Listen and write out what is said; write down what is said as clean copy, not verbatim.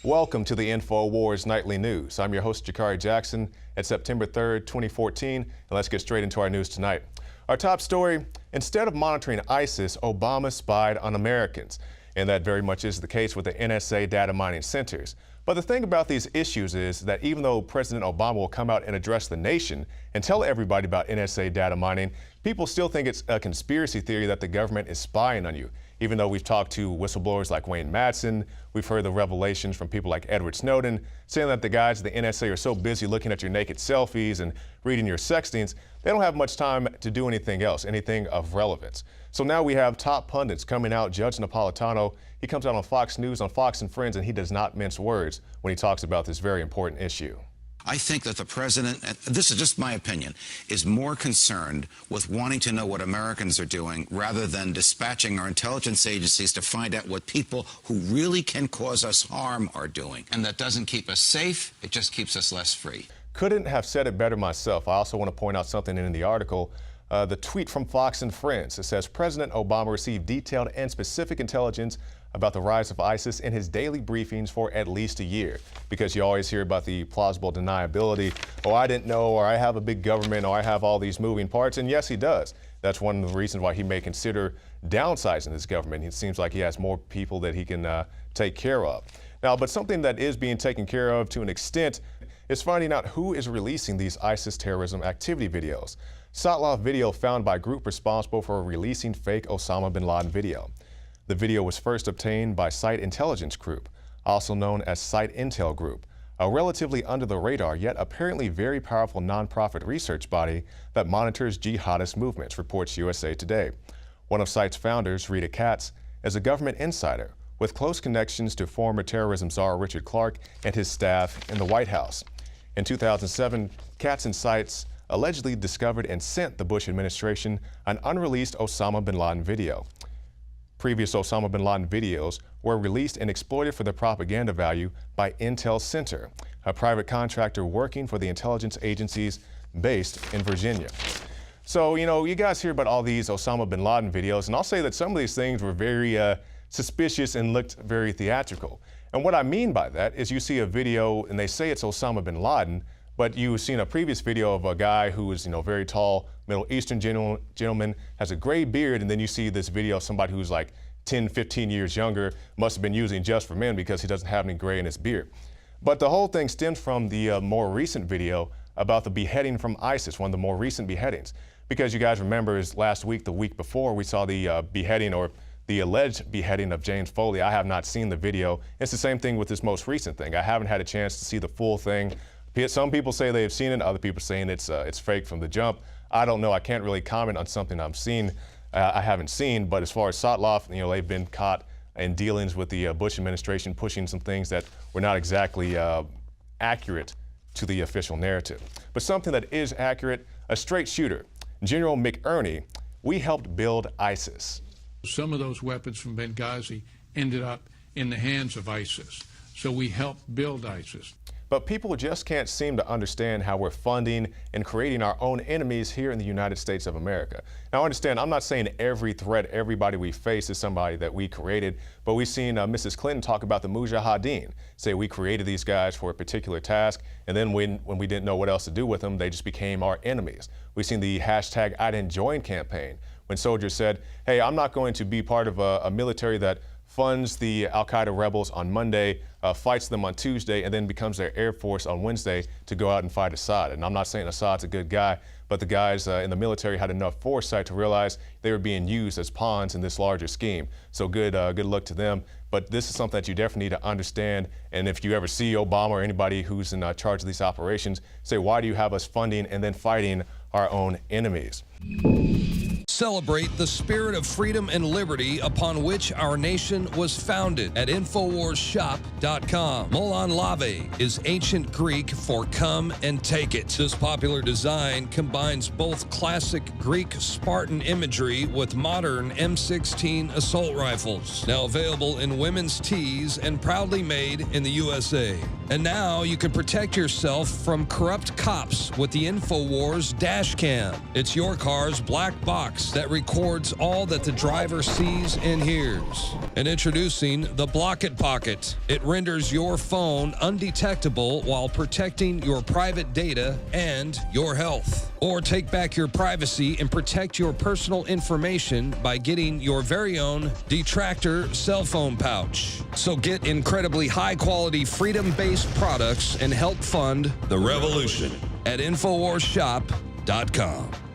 Welcome to the InfoWars Nightly News. I'm your host, Jakari Jackson. It's September 3rd, 2014, and let's get straight into our news tonight. Our top story, instead of monitoring ISIS, Obama spied on Americans. And that very much is the case with the NSA data mining centers. But the thing about these issues is that even though President Obama will come out and address the nation and tell everybody about NSA data mining, people still think it's a conspiracy theory that the government is spying on you. Even though we've talked to whistleblowers like Wayne Madsen, we've heard the revelations from people like Edward Snowden, saying that the guys at the NSA are so busy looking at your naked selfies and reading your sextings, they don't have much time to do anything else, anything of relevance. So now we have top pundits coming out. Judge Napolitano, he comes out on Fox News, on Fox and Friends, and he does not mince words when he talks about this very important issue. I think that the president, and this is just my opinion, is more concerned with wanting to know what Americans are doing rather than dispatching our intelligence agencies to find out what people who really can cause us harm are doing. And that doesn't keep us safe, it just keeps us less free. Couldn't have said it better myself. I also want to point out something in the article. The tweet from Fox and Friends. It says, President Obama received detailed and specific intelligence about the rise of ISIS in his daily briefings for at least a year. Because you always hear about the plausible deniability. Oh, I didn't know, or I have a big government, or I have all these moving parts. And yes, he does. That's one of the reasons why he may consider downsizing his government. It seems like he has more people that he can take care of. Now, but something that is being taken care of to an extent is finding out who is releasing these ISIS terrorism activity videos. Sotloff video found by group responsible for releasing fake Osama bin Laden video. The video was first obtained by Site Intelligence Group, also known as Site Intel Group, a relatively under-the-radar yet apparently very powerful nonprofit research body that monitors jihadist movements, reports USA Today. One of Site's founders, Rita Katz, is a government insider with close connections to former terrorism czar Richard Clarke and his staff in the White House. In 2007, Katz and Site allegedly discovered and sent the Bush administration an unreleased Osama bin Laden video. Previous Osama bin Laden videos were released and exploited for their propaganda value by Intel Center, a private contractor working for the intelligence agencies based in Virginia. So, you guys hear about all these Osama bin Laden videos, and I'll say that some of these things were very suspicious and looked very theatrical. And what I mean by that is you see a video and they say it's Osama bin Laden, but you've seen a previous video of a guy who is, very tall, Middle Eastern gentleman, has a gray beard, and then you see this video of somebody who's like 10, 15 years younger, must have been using just for men because he doesn't have any gray in his beard. But the whole thing stems from the more recent video about the beheading from ISIS, one of the more recent beheadings. Because you guys remember last week, the week before, we saw the beheading or the alleged beheading of James Foley. I have not seen the video. It's the same thing with this most recent thing. I haven't had a chance to see the full thing. Some people say they've seen it, other people saying it's fake from the jump. I don't know. I can't really comment on something I haven't seen. But as far as Sotloff, they've been caught in dealings with the Bush administration, pushing some things that were not exactly accurate to the official narrative. But something that is accurate, a straight shooter, General McInerney, we helped build ISIS. Some of those weapons from Benghazi ended up in the hands of ISIS. So we helped build ISIS. But people just can't seem to understand how we're funding and creating our own enemies here in the United States of America. Now, understand, I'm not saying every threat, everybody we face is somebody that we created, but we've seen Mrs. Clinton talk about the Mujahideen, say we created these guys for a particular task, and then when we didn't know what else to do with them, they just became our enemies. We've seen the hashtag I didn't join campaign, when soldiers said, hey, I'm not going to be part of a military that funds the al-Qaeda rebels on Monday, fights them on Tuesday, and then becomes their Air Force on Wednesday to go out and fight Assad. And I'm not saying Assad's a good guy, but the guys in the military had enough foresight to realize they were being used as pawns in this larger scheme. So good luck to them. But this is something that you definitely need to understand. And if you ever see Obama or anybody who's in charge of these operations, say, why do you have us funding and then fighting our own enemies? Celebrate the spirit of freedom and liberty upon which our nation was founded at InfoWarsShop.com. Molon Lave is ancient Greek for come and take it. This popular design combines both classic Greek Spartan imagery with modern M16 assault rifles. Now available in women's tees and proudly made in the USA. And now you can protect yourself from corrupt cops with the InfoWars dash cam. It's your car's black box device that records all that the driver sees and hears. And introducing the Block It Pocket. It renders your phone undetectable while protecting your private data and your health. Or take back your privacy and protect your personal information by getting your very own Detractor cell phone pouch. So get incredibly high-quality, freedom-based products and help fund the revolution at InfoWarsShop.com.